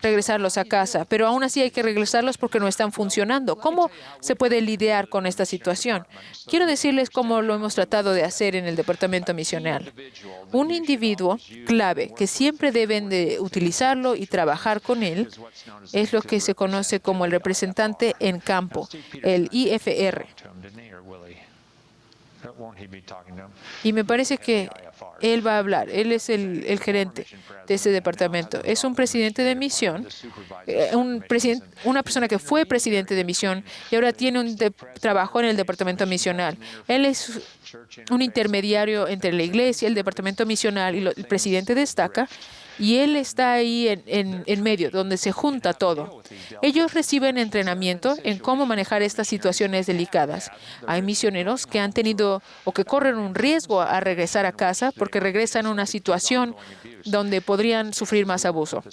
regresarlos a casa, pero aún así hay que regresarlos porque no están funcionando. ¿Cómo se puede lidiar con esta situación? Quiero decirles cómo lo hemos tratado de hacer en el departamento misional. Un individuo clave que siempre deben de utilizarlo y trabajar con él es lo que se conoce como el representante en campo, el IFR. Y me parece que él va a hablar. Él es el gerente de este departamento. Es un presidente de misión, una persona que fue presidente de misión y ahora tiene trabajo en el departamento misional. Él es un intermediario entre la iglesia, el departamento misional y el presidente destaca. Y él está ahí en medio, donde se junta todo. Ellos reciben entrenamiento en cómo manejar estas situaciones delicadas. Hay misioneros que han tenido o que corren un riesgo a regresar a casa porque regresan a una situación donde podrían sufrir más abuso.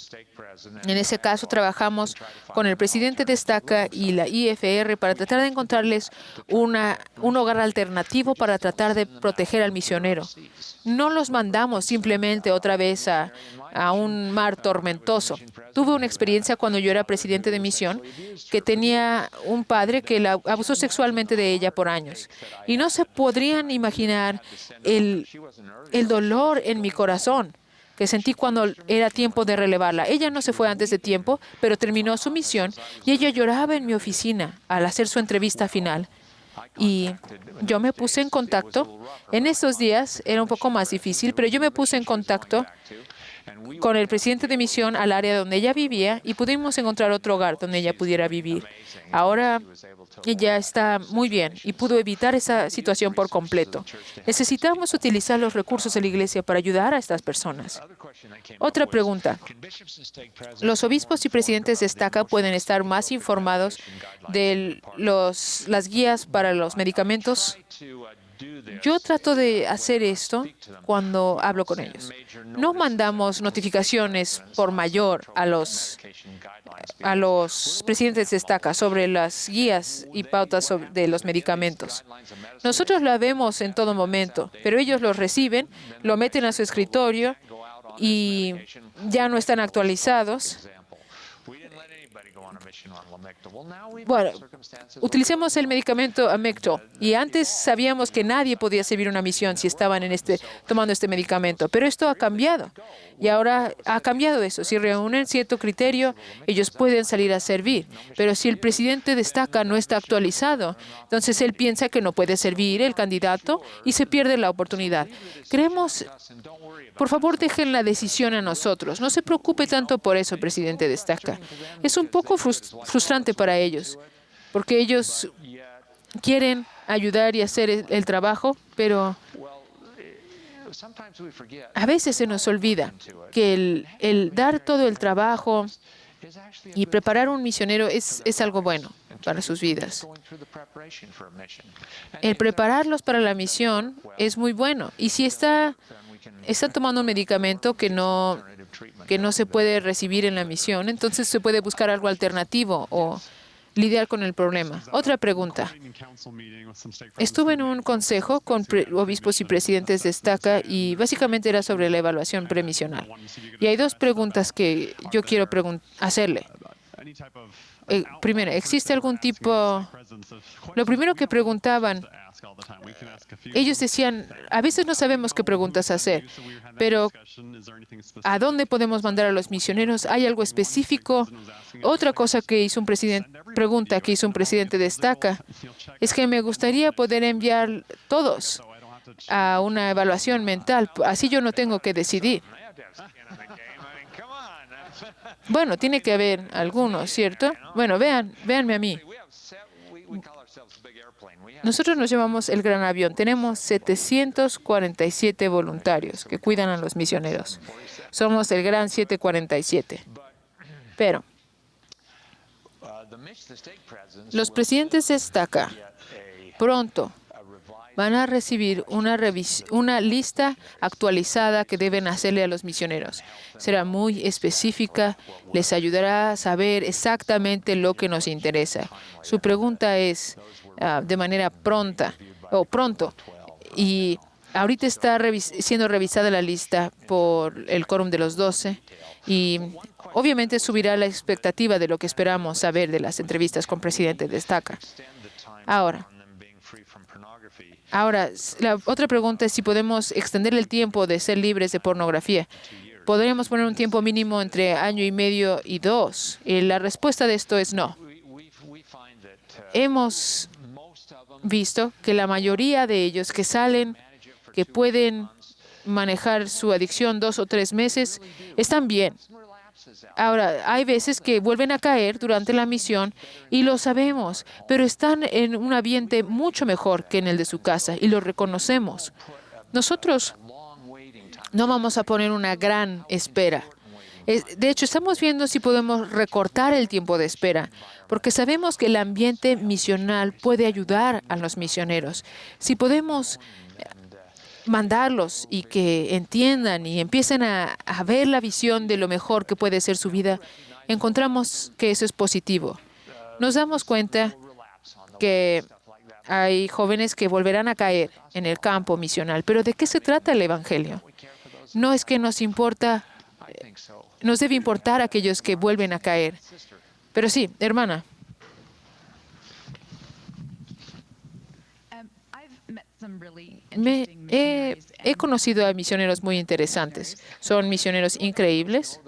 En ese caso, trabajamos con el presidente destaca y la IFR para tratar de encontrarles un hogar alternativo para tratar de proteger al misionero. No los mandamos simplemente otra vez a un mar tormentoso. Tuve una experiencia cuando yo era presidente de misión que tenía un padre que abusó sexualmente de ella por años. Y no se podrían imaginar el dolor en mi corazón que sentí cuando era tiempo de relevarla. Ella no se fue antes de tiempo, pero terminó su misión y ella lloraba en mi oficina al hacer su entrevista final. Y yo me puse en contacto. En esos días era un poco más difícil, pero yo me puse en contacto con el presidente de misión al área donde ella vivía y pudimos encontrar otro hogar donde ella pudiera vivir. Ahora ella está muy bien y pudo evitar esa situación por completo. Necesitamos utilizar los recursos de la iglesia para ayudar a estas personas. Otra pregunta. ¿Los obispos y presidentes de estaca pueden estar más informados de las guías para los medicamentos? Yo trato de hacer esto cuando hablo con ellos. No mandamos notificaciones por mayor a los presidentes de estaca sobre las guías y pautas de los medicamentos. Nosotros la vemos en todo momento, pero ellos los reciben, lo meten a su escritorio y ya no están actualizados. Bueno, utilicemos el medicamento Amecto y antes sabíamos que nadie podía servir una misión si estaban tomando este medicamento, pero esto ha cambiado y ahora ha cambiado eso. Si reúnen cierto criterio, ellos pueden salir a servir, pero si el presidente destaca no está actualizado, entonces él piensa que no puede servir el candidato y se pierde la oportunidad. Por favor, dejen la decisión a nosotros. No se preocupe tanto por eso, presidente destaca. Es un poco frustrante para ellos, porque ellos quieren ayudar y hacer el trabajo, pero a veces se nos olvida que el dar todo el trabajo y preparar un misionero es algo bueno para sus vidas. El prepararlos para la misión es muy bueno. Y si están tomando un medicamento que no se puede recibir en la misión, entonces se puede buscar algo alternativo o lidiar con el problema. Otra pregunta. Estuve en un consejo con obispos y presidentes de estaca y básicamente era sobre la evaluación premisional. Y hay dos preguntas que yo quiero hacerle. Primero, ¿existe algún tipo? Lo primero que preguntaban, ellos decían, a veces no sabemos qué preguntas hacer, pero ¿a dónde podemos mandar a los misioneros? ¿Hay algo específico? Otra cosa pregunta que hizo un presidente de estaca, es que me gustaría poder enviar todos a una evaluación mental, así yo no tengo que decidir. Bueno, tiene que haber algunos, ¿cierto? Bueno, véanme a mí. Nosotros nos llamamos el Gran Avión. Tenemos 747 voluntarios que cuidan a los misioneros. Somos el Gran 747. Pero los presidentes de estaca pronto van a recibir una lista actualizada que deben hacerle a los misioneros. Será muy específica, les ayudará a saber exactamente lo que nos interesa. Su pregunta es de manera pronto. Y ahorita está siendo revisada la lista por el quórum de los 12 y obviamente subirá la expectativa de lo que esperamos saber de las entrevistas con presidentes de estaca. Ahora, la otra pregunta es si podemos extender el tiempo de ser libres de pornografía. ¿Podríamos poner un tiempo mínimo entre año y medio y 2? Y la respuesta de esto es no. visto que la mayoría de ellos que salen, que pueden manejar su adicción 2 o 3 meses, están bien. Ahora, hay veces que vuelven a caer durante la misión y lo sabemos, pero están en un ambiente mucho mejor que en el de su casa y lo reconocemos. Nosotros no vamos a poner una gran espera. De hecho, estamos viendo si podemos recortar el tiempo de espera, porque sabemos que el ambiente misional puede ayudar a los misioneros. Si podemos mandarlos y que entiendan y empiecen a ver la visión de lo mejor que puede ser su vida, encontramos que eso es positivo. Nos damos cuenta que hay jóvenes que volverán a caer en el campo misional. Pero ¿de qué se trata el Evangelio? No es que nos debe importar a aquellos que vuelven a caer. Pero sí, hermana. He conocido a misioneros muy interesantes. Son misioneros increíbles.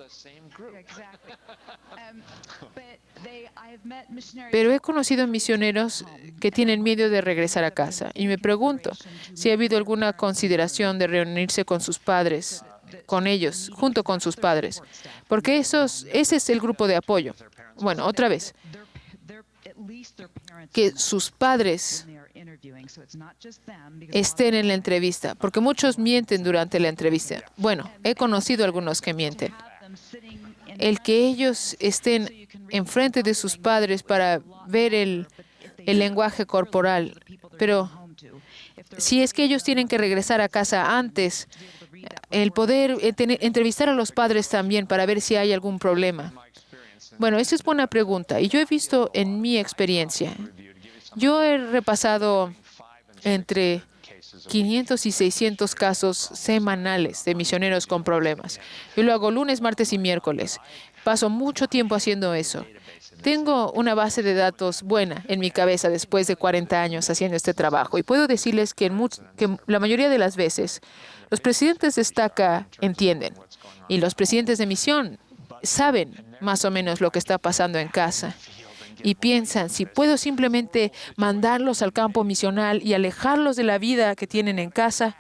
Pero he conocido misioneros que tienen miedo de regresar a casa. Y me pregunto si ha habido alguna consideración de reunirse con sus padres, con ellos, junto con sus padres. Porque ese es el grupo de apoyo. Bueno, otra vez, que sus padres estén en la entrevista, porque muchos mienten durante la entrevista. Bueno, he conocido algunos que mienten. El que ellos estén enfrente de sus padres para ver el lenguaje corporal. Pero si es que ellos tienen que regresar a casa antes, el poder entrevistar a los padres también para ver si hay algún problema. Bueno, esa es buena pregunta. Y yo he visto en mi experiencia, yo he repasado entre 500 y 600 casos semanales de misioneros con problemas. Yo lo hago lunes, martes y miércoles. Paso mucho tiempo haciendo eso. Tengo una base de datos buena en mi cabeza después de 40 años haciendo este trabajo. Y puedo decirles que la mayoría de las veces los presidentes de estaca entienden. Y los presidentes de misión saben más o menos lo que está pasando en casa. Y piensan, si puedo simplemente mandarlos al campo misional y alejarlos de la vida que tienen en casa,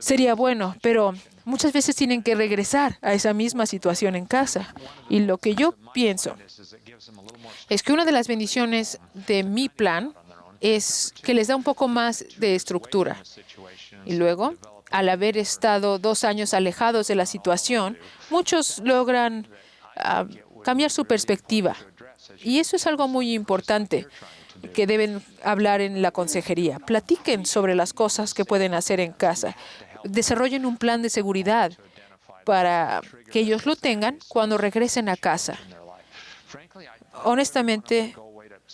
sería bueno, pero muchas veces tienen que regresar a esa misma situación en casa. Y lo que yo pienso es que una de las bendiciones de mi plan es que les da un poco más de estructura. Y luego, al haber estado 2 años alejados de la situación, muchos logran cambiar su perspectiva. Y eso es algo muy importante que deben hablar en la consejería. Platiquen sobre las cosas que pueden hacer en casa. Desarrollen un plan de seguridad para que ellos lo tengan cuando regresen a casa. Honestamente,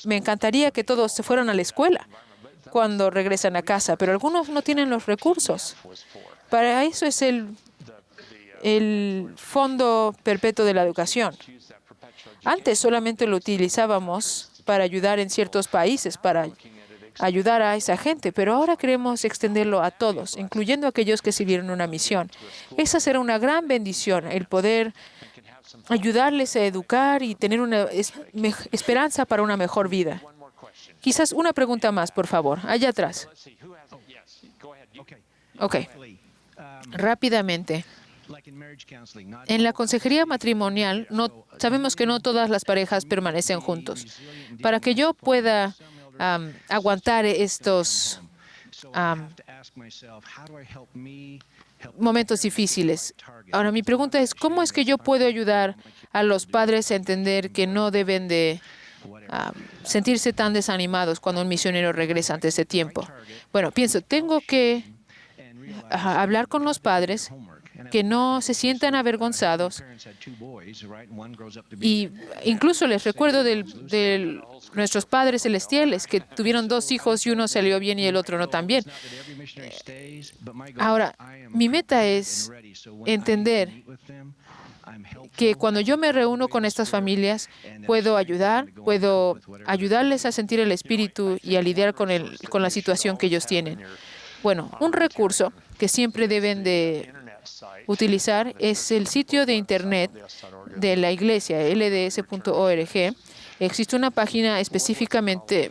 me encantaría que todos se fueran a la escuela cuando regresan a casa, pero algunos no tienen los recursos. Para eso es el Fondo Perpetuo de la Educación. Antes solamente lo utilizábamos para ayudar en ciertos países, para ayudar a esa gente, pero ahora queremos extenderlo a todos, incluyendo a aquellos que sirvieron una misión. Esa será una gran bendición, el poder ayudarles a educar y tener una esperanza para una mejor vida. Quizás una pregunta más, por favor, allá atrás. Ok. Rápidamente. En la consejería matrimonial, sabemos que no todas las parejas permanecen juntos. Para que yo pueda aguantar estos momentos difíciles. Ahora, mi pregunta es, ¿cómo es que yo puedo ayudar a los padres a entender que no deben de sentirse tan desanimados cuando un misionero regresa antes de tiempo? Bueno, pienso, tengo que hablar con los padres, que no se sientan avergonzados. Y incluso les recuerdo de nuestros padres celestiales que tuvieron 2 hijos y uno salió bien y el otro no tan bien. Ahora, mi meta es entender que cuando yo me reúno con estas familias, puedo ayudarles a sentir el espíritu y a lidiar con la situación que ellos tienen. Bueno, un recurso que siempre deben de utilizar es el sitio de internet de la iglesia, lds.org. Existe una página específicamente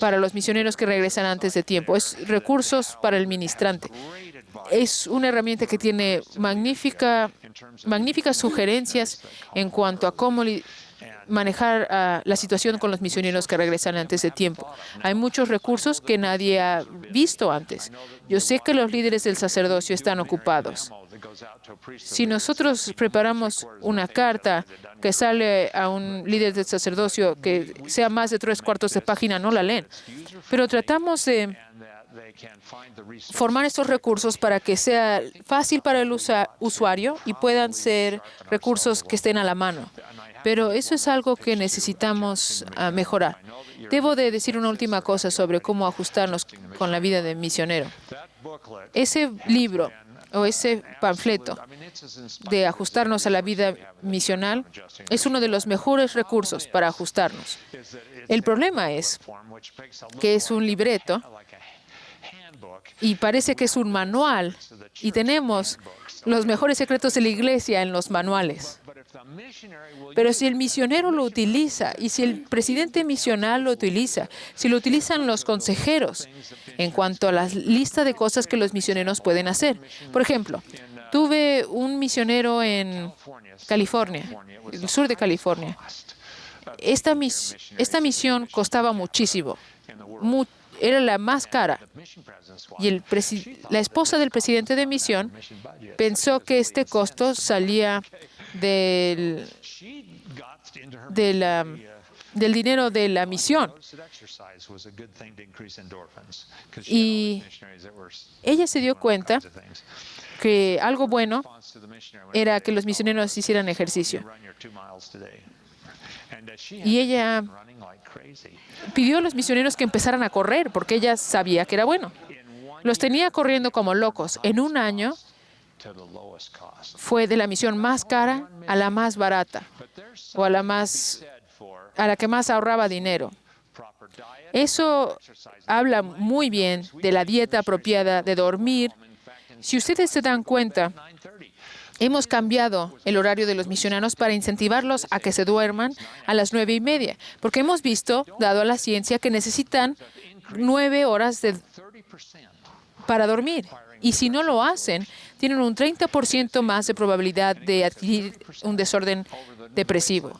para los misioneros que regresan antes de tiempo. Es recursos para el ministrante. Es una herramienta que tiene magníficas sugerencias en cuanto a cómo manejar la situación con los misioneros que regresan antes de tiempo. Hay muchos recursos que nadie ha visto antes. Yo sé que los líderes del sacerdocio están ocupados. Si nosotros preparamos una carta que sale a un líder del sacerdocio que sea más de 3/4 de página, no la leen. Pero tratamos de formar estos recursos para que sea fácil para el usuario y puedan ser recursos que estén a la mano. Pero eso es algo que necesitamos mejorar. Debo de decir una última cosa sobre cómo ajustarnos con la vida de misionero. Ese libro o ese panfleto de ajustarnos a la vida misional es uno de los mejores recursos para ajustarnos. El problema es que es un libreto y parece que es un manual y tenemos los mejores secretos de la iglesia en los manuales. Pero si el misionero lo utiliza y si el presidente misional lo utiliza, si lo utilizan los consejeros en cuanto a la lista de cosas que los misioneros pueden hacer. Por ejemplo, tuve un misionero en California, el sur de California. Esta misión costaba muchísimo. Era la más cara. Y la esposa del presidente de misión pensó que este costo salía del dinero de la misión. Y ella se dio cuenta que algo bueno era que los misioneros hicieran ejercicio. Y ella pidió a los misioneros que empezaran a correr porque ella sabía que era bueno. Los tenía corriendo como locos. En un año fue de la misión más cara a la más barata o a la que más ahorraba dinero. Eso habla muy bien de la dieta apropiada, de dormir. Si ustedes se dan cuenta, hemos cambiado el horario de los misioneros para incentivarlos a que se duerman a las 9:30, porque hemos visto, dado a la ciencia, que necesitan 9 horas para dormir. Y si no lo hacen, tienen un 30% más de probabilidad de adquirir un desorden depresivo.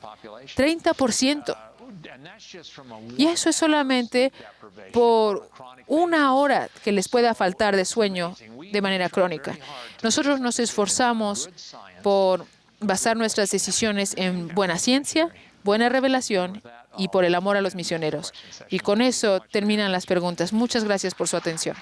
30%. Y eso es solamente por una hora que les pueda faltar de sueño de manera crónica. Nosotros nos esforzamos por basar nuestras decisiones en buena ciencia, buena revelación y por el amor a los misioneros. Y con eso terminan las preguntas. Muchas gracias por su atención.